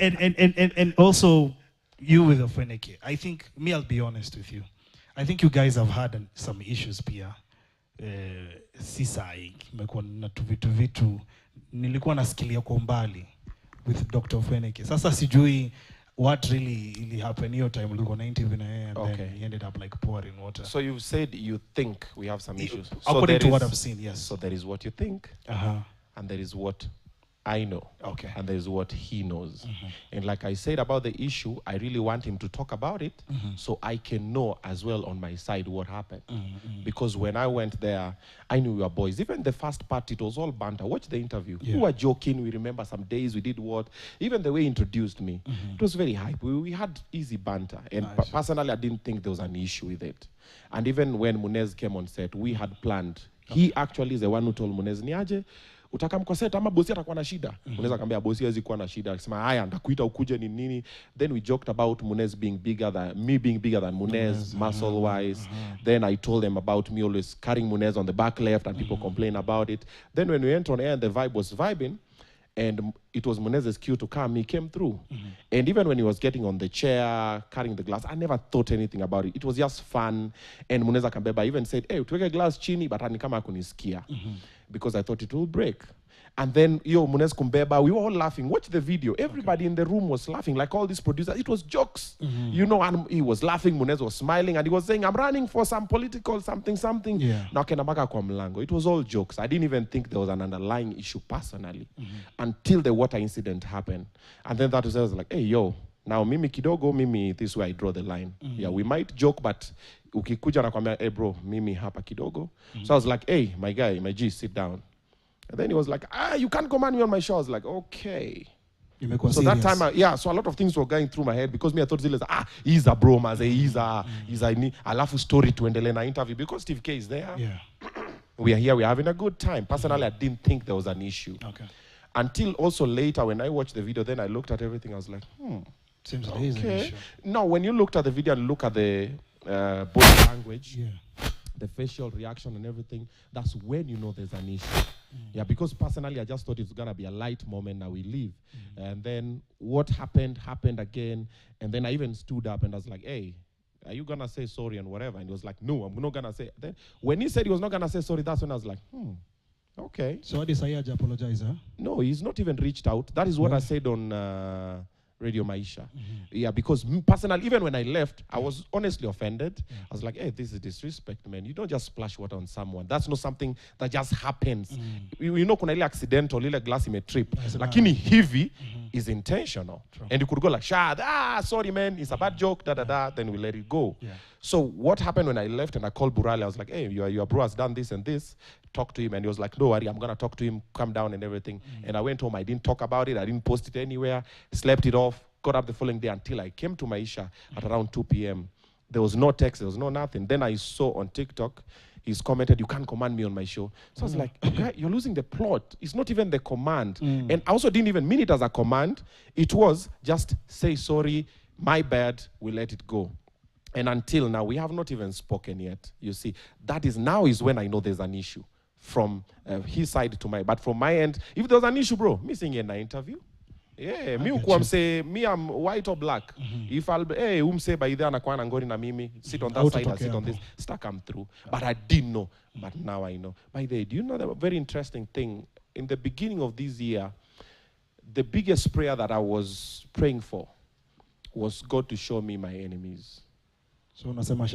And also you with Ofweneke. I think I'll be honest with you. I think you guys have had some issues pia. Sisai nimekuwa na vitu nilikuwa nasikilia kwa mbali with Dr. Ofweneke. Sasa sijui what really happened your time ulikuwa na interview na yeye and then he ended up like pouring water. So you said you think we have some issues. According to what I've seen, yes. So there is what you think, and there is what I know, and there is what he knows. And like I said about the issue, I really want him to talk about it so I can know as well on my side what happened. Because when I went there, I knew we were boys. Even the first part, it was all banter. Watch the interview. We were joking. We remember some days we did what. Even the way he introduced me, it was very hype. We had easy banter. And personally, I didn't think there was an issue with it. And even when Munez came on set, we had planned. He actually is the one who told Munez, niaje, utaka mkoseta ama bosi atakuwa na shida. Munez akamwambia bosi hawezi kuwa na shida. Akasema haya ndakuita ukuje ni nini. Then we joked about Munez being bigger than me, being bigger than Munez muscle wise. Then I told them about me always carrying Munez on the back left and people complain about it. Then when we went on air and the vibe was vibing and it was Munez's cue to come, he came through. And even when he was getting on the chair, carrying the glass, I never thought anything about it. It was just fun. And Munez akambeba even said, hey, tuweke glass chini, but anikama kunisikia. Because I thought it will break. And then, Munez kumbeba, we were all laughing. Watch the video. Everybody in the room was laughing, like all these producers. It was jokes. And he was laughing, Munez was smiling, and he was saying, I'm running for some political something. Now, kenabaka kwa mlango. It was all jokes. I didn't even think there was an underlying issue personally until the water incident happened. And then that was like, hey, now mimi kidogo, this is where I draw the line. Yeah, we might joke, but ukikuja na kwambia, hey bro, mimi hapa kidogo. So I was like, hey, my guy, my G, sit down. And then he was like, you can't command me on my show. I was like, okay. So that time, so a lot of things were going through my head because I thought, he's a bro, he's a alafu story to endele na interview because Steve K is there. Yeah. We are here, we're having a good time. Personally, I didn't think there was an issue. Until also later, when I watched the video, then I looked at everything, I was like, seems like there's an issue. No, when you looked at the video and look at the body language, the facial reaction and everything, that's when you know there's an issue. Yeah, because personally, I just thought it's going to be a light moment, now we leave. And then what happened again. And then I even stood up and I was like, hey, are you going to say sorry and whatever? And he was like, no, I'm not going to say. Then when he said he was not going to say sorry, that's when I was like, okay. So what is Ayaja apologize, huh? No, he's not even reached out. That is what I said on Radio Maisha. Yeah, because personally, even when I left, I was honestly offended. I was like, hey, this is disrespect, man. You don't just splash water on someone. That's not something that just happens. You know, kuna ile accidental, ile glass ime trip. Lakini hivi is intentional. And you could go like, sorry, man, it's a bad joke, then we let it go. So what happened when I left and I called Burale, I was like, hey, your bro has done this and this. Talk to him. And he was like, no worry, I'm going to talk to him, calm down and everything. And I went home. I didn't talk about it. I didn't post it anywhere. Slept it off. Got up the following day until I came to Maisha at around 2 p.m. There was no text. There was no nothing. Then I saw on TikTok, he's commented, you can't command me on my show. So I was like, okay, you're losing the plot. It's not even the command. And I also didn't even mean it as a command. It was just say sorry, my bad, we let it go. And until now, we have not even spoken yet. You see, that is now is when I know there's an issue from his side to my. But from my end, if there was an issue, bro, missing in an interview. Yeah, me I'm white or black. If I'll hey, say by there anakuwa na ngori na mimi, sit on that side, I sit on this, stuck come through. But I didn't know. But now I know. By the way, do you know the very interesting thing? In the beginning of this year, the biggest prayer that I was praying for was God to show me my enemies. So unasema